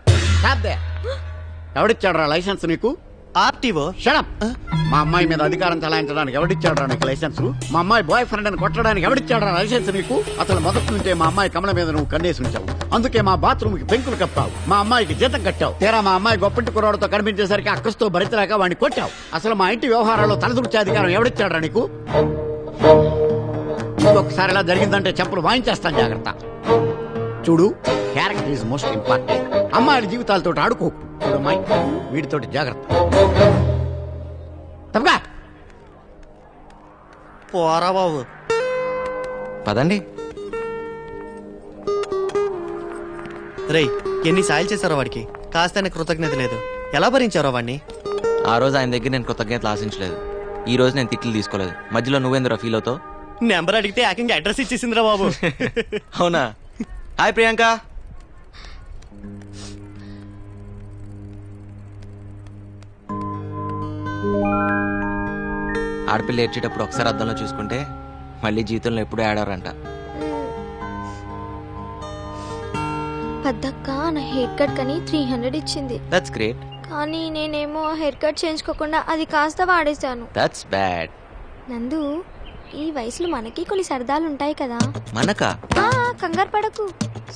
ఎవడిచ్చాడు రా లైసెన్స్ నీకు? ఆర్టీఓ. షడప్. మా అమ్మాయి మీద అధికారం చలాయించడానికి ఎవడిచ్చాడు రా నీకు లైసెన్స్? మా అమ్మాయి బాయ్ ఫ్రెండ్ అని కొట్టడానికి ఎవడిచ్చాడు రా లైసెన్స్ నీకు? అసలు మొదటి నుంచే మా అమ్మాయి కమల మీద నువ్వు కన్నేసి ఉంచావు, అందుకే మా బాత్రూమ్ కి పెంకులు కప్పావు, మా అమ్మాయికి జీతం కట్టావు. తీరా మా అమ్మాయి గొప్పంటి కుర్రాడితో కనిపించేసరికి అక్కస్తో భరితలేక వాడిని కొట్టావు. అసలు మా ఇంటి వ్యవహారాల్లో తలదూర్చే అధికారం ఎవడిచ్చాడు రా నీకు? ఇంకొకసారి ఇలా జరిగిందంటే చెప్పులు వాయించేస్తాను, జాగ్రత్త. చూడు, క్యారెక్టర్ ఈజ్ మోస్ట్ ఇంపార్టెంట్. అమ్మాయిల జీవితాలతో ఆడుకోకు. చూడు అమ్మాయి, వీటితోటి జాగ్రత్త. తప్పగా పోరా బాబు. పదండి. రేయ్, ఎన్ని సాయాలు చేశారో వాడికి, కాస్త కృతజ్ఞత లేదు. ఎలా భరించారో వాడిని? ఆ రోజు ఆయన దగ్గర నేను కృతజ్ఞతలు ఆశించలేదు, ఈ రోజు నేను తిట్లు తీసుకోలేదు. మధ్యలో నువ్వేందురా ఫీల్ అవుతావు? నెంబర్ అడిగితే ఏకంగా అడ్రస్ ఇచ్చేసిందిరా బాబు. అవునా? హాయ్ ప్రియాంక. ఆడపిల్ల ఏడ్చేటప్పుడు ఒకసారి అద్దంలో చూసుకుంటే మళ్ళీ జీవితంలో ఎప్పుడూ ఆడారంట. పెద్దక్క నా హెయిర్ కట్ కని 300 ఇచ్చింది. That's great. కానీ నేనేమో హెయిర్ కట్ చేయించుకోకుండా అది కాస్త వాడేశాను. That's bad. నందు, ఈ వయసులో మనకి కొన్ని సరదాలు ఉంటాయి కదా. మనకా? కంగారు పడకు,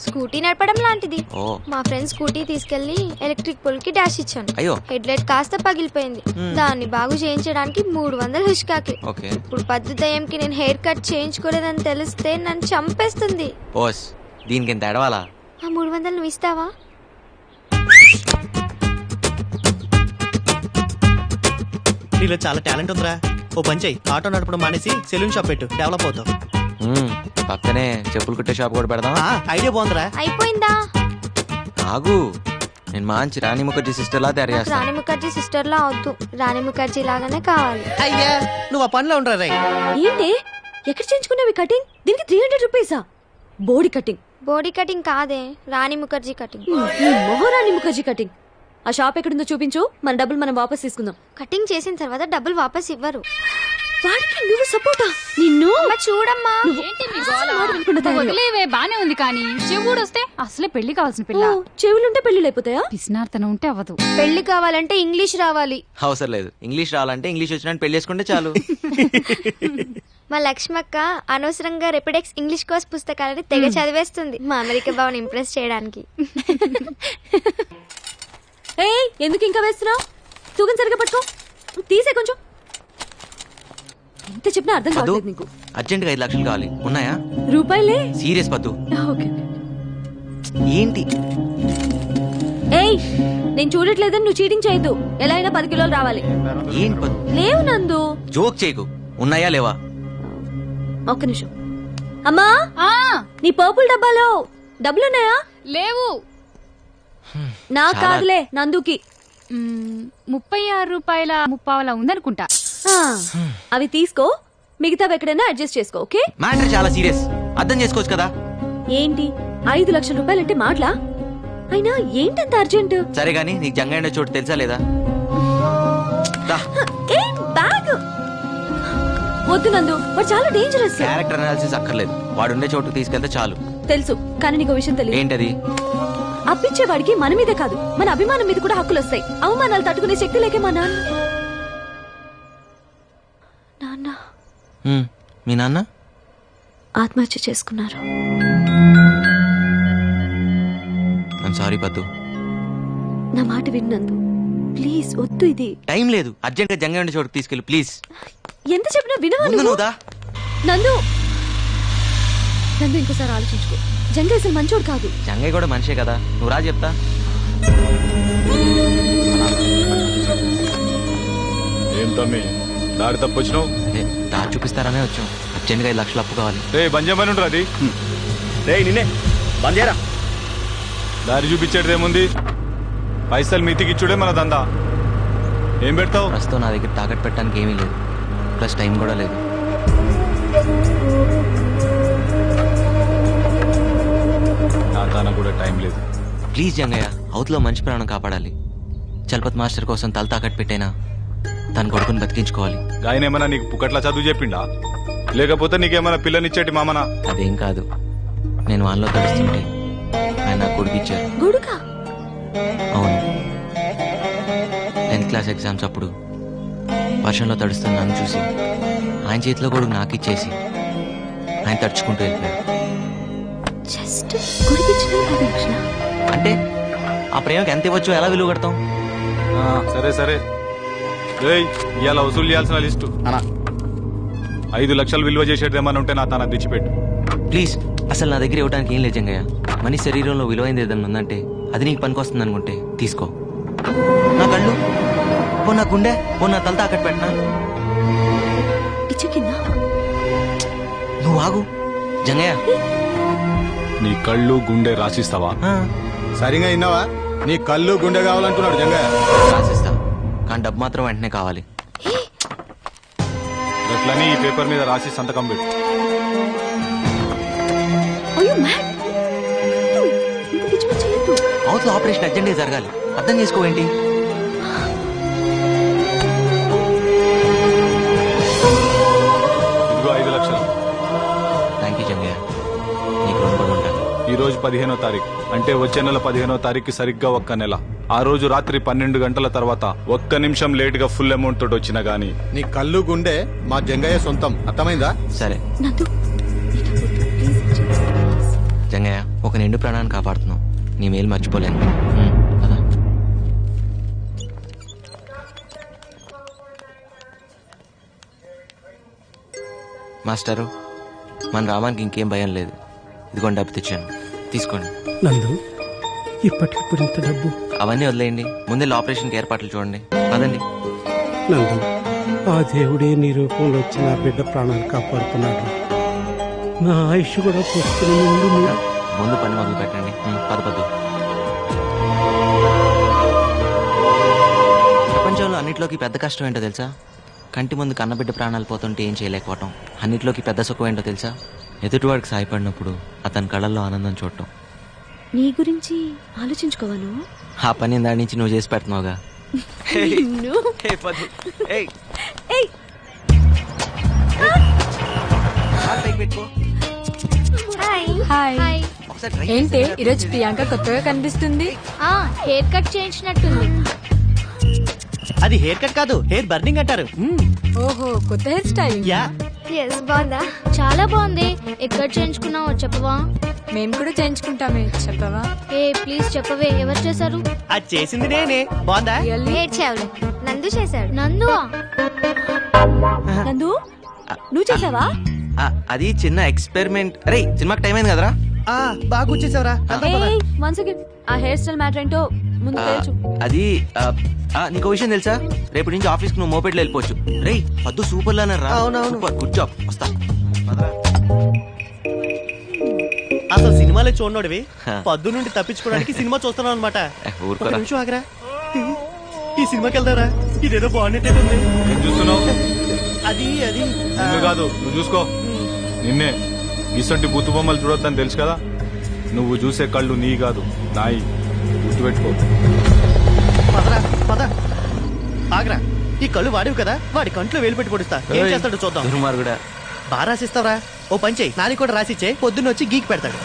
స్కూటీ నడపడం లాంటిది. ఓ. మా ఫ్రెండ్ స్కూటీ తీసుకెళ్లి ఎలక్ట్రిక్ పోల్ కి డాష్ ఇచ్చాను. అయ్యో. హెడ్ లైట్ కాస్త పగిలిపోయింది. దాన్ని బాగు చేయించడానికి 300 హుష్కాకి. ఓకే. ఇప్పుడు పద్దు దయ్యంకి నేను హెయిర్ కట్ చేయించుకోలేదని తెలిస్తే నన్ను చంపేస్తుంది. ఓస్, దీనికి ఎంత ఎడవాలా? ఆ 300 నువ్వు ఇస్తావా? నీలో చాలా టాలెంట్ ఉందిరా. ఓ పని చెయ్యి, ఆటో నడపడం మానేసి సెలూన్ షాప్ పెట్టు, డెవలప్ అవుతావు. పక్కనే చెప్పులు కుట్టే షాప్ కూడా పెడదాం. ఐడియా బాగుందిరా. అయిపోయిందా? ఆగు, నేను మంచి రాణి ముఖర్జీ సిస్టర్ లా తయారు చేస్తాను. రాణి ముఖర్జీ సిస్టర్ లా అవద్దు, రాణి ముఖర్జీ లాగానే కావాలి. అయ్యా, నువ్వు ఆ పనిలో ఉండరా రే. ఏంటి ఎక్కడ చేయించుకున్నావి కటింగ్? దీనికి 300 రూపీసా? బోడీ కటింగ్. బోడీ కటింగ్ కాదే, రాణి ముఖర్జీ కటింగ్. ఈ మొహరాణి ముఖర్జీ కటింగ్. ఆ షాప్ ఎక్కడుందో చూపించు, మన డబ్బులు మనం వాపస్ తీసుకుందాం. కటింగ్ చేసిన తర్వాత డబ్బులు వాపస్ ఇవ్వరు. వాడికి నువ్వు సపోర్టా? నిన్ను చూడమ్మా. ఏంటి మీ గోల? వదిలేవే, బానే ఉంది. కానీ చెవుడు వస్తే అసలే పెళ్లి కావాల్సిన పిల్ల. చెవులుంటే పెళ్లి అయిపోతాయా? పిసినార్తనం ఉంటే అవ్వదు. పెళ్లి కావాలంటే ఇంగ్లీష్ రావాలి. అవసరం లేదు, ఇంగ్లీష్ రావాలంటే ఇంగ్లీష్ వచ్చినట్టు పెళ్లి చేసుకుంటే చాలు. మా లక్ష్మక్క అనవసరంగా రెపిడెక్స్ ఇంగ్లీష్ కోర్స్ పుస్తకాలని తెగ చదివేస్తుంది మా అమెరికా బావని ఇంప్రెస్ చేయడానికి. ఏయ్ ఎందుకు ఇంకా వేస్తున్నావు? తూకం సరిగా పట్టుకో, తీసే కొంచెం. ఎంత చెప్పినా అర్థం కావట్లేదు నీకు. అర్జెంట్ గా 5 లక్షలు కావాలి, ఉన్నాయా? రూపాయలే. సీరియస్ పద్దు. ఓకే. ఏంటి? ఏయ్ నేను చూడట్లేదని నువ్వు చీటింగ్ చేయొద్దు. ఎలా అయినా 10 కిలోలు రావాలి. ఏంటి పద్దు? లేవు నందు. జోక్ చేయకు. ఉన్నాయా లేవా? ఒక్క నిమిషం. అమ్మా నీ పర్పుల్ డబ్బాలో డబ్బులున్నాయా? లేవు. నా కాదులే నందుకి. 36 రూపాయల 30 ఉందనుకుంటా. అవి తీసుకో, మిగతావి ఎక్కడైనా అడ్జస్ట్ చేసుకో. ఓకే? మ్యాటర్ చాలా సీరియస్, అర్థం చేసుకోవచ్చు కదా. ఏంటి 5 లక్షల రూపాయలంటే మాటలా? అయినా ఏంటంత అర్జెంట్? సరే గానీ నీకు జంగయ్య చోటు తెలుసా లేదా? బ్యాగ్ వద్దు నందు, వాడు చాలా డేంజరస్. క్యారెక్టర్ అనాలిసిస్ అక్కర్లేదు, వాడు ఉండే చోటుకు తీసుకెళ్తే చాలు. తెలుసు, కానీ నీకు విషయం తెలియదు. ఏంటది? అప్పించేవాడికి మన మీదే కాదు, మన అభిమానం మీద కూడా హక్కులు వస్తాయి. అవమానాలు తట్టుకునే శక్తి లేకే మా నాన్న. మీ నాన్న ఆత్మహత్య చేసుకున్నారు. సారీ పద్దు. నా మాట విన్నందు ప్లీజ్, వద్దు. ఇది టైం లేదు, అర్జెంట్ గా జంగయ్య ఉండే చోటుకు తీసుకెళ్ళి ప్లీజ్. ఎంత చెప్పినా వినవా నువ్వు? నందు నందు ఇంకోసారి ఆలోచించుకో. జంగయ్య అసలు మంచోడు కాదు. జంగయ్య కూడా మనిషే కదా, నువ్వు రా చెప్తా. ఏం తమ్మి దారి తప్పొచ్చినావు? దారి చూపిస్తారనే వచ్చాం. అర్జెంట్ గా 5 లక్షలు అప్పు కావాలి. బంద్ చేయమని ఉంటారు అది. నిన్నే బంద్ చేయరా. దారి చూపించేది ఏముంది? పైసలు మీతికిచ్చుడే మన దందా. ఏం పెడతావు? ప్రస్తుతం నా దగ్గర తాకట్టు పెట్టడానికి ఏమీ లేదు, ప్లస్ టైం కూడా లేదు. నా తాన కూడా టైం లేదు. ప్లీజ్ జంగయ్య, అవతలో మంచి ప్రాణం కాపాడాలి. చలపత్ మాస్టర్ కోసం తల తాకట్టు పెట్టైనా తన కొడుకుని బతికించుకోవాలి. ఆయన ఏమన్నా నీకు పుకట్లా చదువు చెప్పిండా, లేకపోతే నీకేమన్నా పిల్లనిచ్చేటి మామనా? అదేం కాదు, నేను వాన్లో తడుస్తుంటే ఆయన నాకు కొడుకు ఇచ్చారు. అవును, 10th క్లాస్ ఎగ్జామ్స్ అప్పుడు వర్షంలో తడుస్తున్న నన్ను చూసి ఆయన చేతిలో కొడుకు నాకు ఇచ్చేసి ఆయన తడుచుకుంటూ వెళ్ళిపోయాడు. అంటే ఆ ప్రేమకి ఎంత ఇవ్వచ్చు, ఎలా విలువ కడతాం? సరే సరే, ఇవాళ వసూలు చేయాల్సిన లిస్టు 5 లక్షలు విలువ చేసేది ఏమన్నా ఉంటే నా తన తెచ్చిపెట్టు ప్లీజ్. అసలు నా దగ్గర ఇవ్వడానికి ఏం లేదు జంగయ్య. మనిషి శరీరంలో విలువైంది ఏదన్నా ఉందంటే అది నీకు పనికొస్తుంది అనుకుంటే తీసుకో. నా కళ్ళు పో, నా గుండె పో, నా తల తాకట్టు పెట్టినా. నువ్వు ఆగు జంగయ్య. నీ కళ్ళు గుండె రాసిస్తావా? సరిగా విన్నావా? నీ కళ్ళు గుండె కావాలంటున్నాడు జంగయ్య. రాసిస్తా, కానీ డబ్బు మాత్రం వెంటనే కావాలి. అట్లని ఈ పేపర్ మీద రాసి సంతకం పెట్టు. అవతల ఆపరేషన్ అర్జెంట్గా జరగాలి, అర్థం చేసుకోవేంటి? ఇదిగో 5 లక్షలు. థ్యాంక్ యూ జంగయ్య, నీకు రుణపడి ఉంటాను. ఈ రోజు 15వ తారీఖు, అంటే వచ్చే నెల 15వ తారీఖు సరిగ్గా 1 నెల. ఆ రోజు రాత్రి 12 గంటల తర్వాత 1 నిమిషం లేట్ గా ఫుల్ అమౌంట్ తోటి వచ్చినా గానీ నీ కళ్ళు గుండె మా జంగయ్య సొంతం. అర్థమైందా? సరే జంగయ్య, ఒక నిండు ప్రాణాన్ని కాపాడుతున్నావు, నీ మేలు మర్చిపోలేను. కదా మాస్టరు, మన రామానికి ఇంకేం భయం లేదు. ఇదిగోండి డబ్బు తెచ్చాను, తీసుకోండి. నందు, ఇప్పటికిప్పుడు ఇంత డబ్బు? అవన్నీ వదిలేయండి, ముందే ఆపరేషన్కి ఏర్పాట్లు చూడండి. అదండి నందు, ఆ దేవుడే నీ రూపంలో వచ్చి నా బిడ్డ ప్రాణాలు కాపాడుతున్నాడు. నా ఆయుష్ కూడా పోస్తుంది. ముందు పని మొదలు పెట్టండి. పద. ప్రపంచంలో అన్నిట్లోకి పెద్ద కష్టం ఏంటో తెలుసా? కంటి ముందు కన్నబిడ్డ ప్రాణాలు పోతుంటే ఏం చేయలేకపోవటం. అన్నిట్లోకి పెద్ద సుఖం ఏంటో తెలుసా? ఎదుటివాడికి సాయపడినప్పుడు అతని కళ్ళల్లో ఆనందం చూడటం. నీ గురించి ఆలోచించుకోవాను. ఆ పని దాని నుంచి నువ్వు చేసి పెడుతున్నావుగా. ఏంటి ఈరోజు ప్రియాంక కొత్తగా కనిపిస్తుంది? హెయిర్ కట్ చేయించినట్టుంది. అది హెయిర్ కట్ కాదు, హెయిర్ బర్నింగ్ అంటారు. ఓహో, కొత్త హెయిర్ స్టైల్. యా, ఎస్ బాగుందా? చాలా బాగుంది. ఎక్కడ చేయించుకున్నావో చెప్పవా? మేము కూడా చేయించుకుంటామే, చెప్పవా? ఏ ప్లీజ్ చెప్పవే, ఎవరు చేశారు? అది చేసింది నేనే. బాగుందా? ఏడ్చావులే, నందు చేశాడు. నందువా? నందు నువ్వు చేసావా? అది చిన్న ఎక్స్పెరిమెంట్. అరే సినిమాకి టైం అయింది కదరా. బాగా కూర్చేసావరా? వన్ సెకండ్, ఆ హెయిర్ స్టైల్ మ్యాటర్ ఏంటో ముందు తెలుసు. అది నీకు విషయం తెలుసా? రేపటి నుంచి ఆఫీస్ కి నువ్వు మోపెట్లో వెళ్ళిపోవచ్చు. రే పద్దు సూపర్ లానర్ రా. Super, good job. వస్తా. అసలు సినిమాలే చూడనోడివి పద్దు నుండి తప్పించుకోవడానికి సినిమా చూస్తున్నావు అనమాట. ఊరుకోరా. నిమిషం ఆగరా. ఈ సినిమాకి వెళ్తారా? ఇదేదో బాగున్నట్టే ఉంది. ఏం చూస్తున్నావు? అది నిన్ను కాదు, నువ్వు చూసుకో. నిన్నే. ఇసంటి బుత్తు బొమ్మలు చూడొద్దని తెలుసు కదా. నువ్వు చూసే కళ్ళు నీ కాదు, నాయి. గుర్తుపెట్టుకో. పదరా పద. ఆగరా. ఈ కళ్ళు వాడివి కదా, వాడి కంట్లో వేలు పెట్టి పొడుస్తా. ఏం చేస్తాడో చూద్దాం. దుర్మార్గుడా. బాగా రాసిస్తావరా? ఓ పని చెయ్యి, నాది కూడా రాసిచ్చే, పొద్దున్న వచ్చి గీకి పెడతాడు.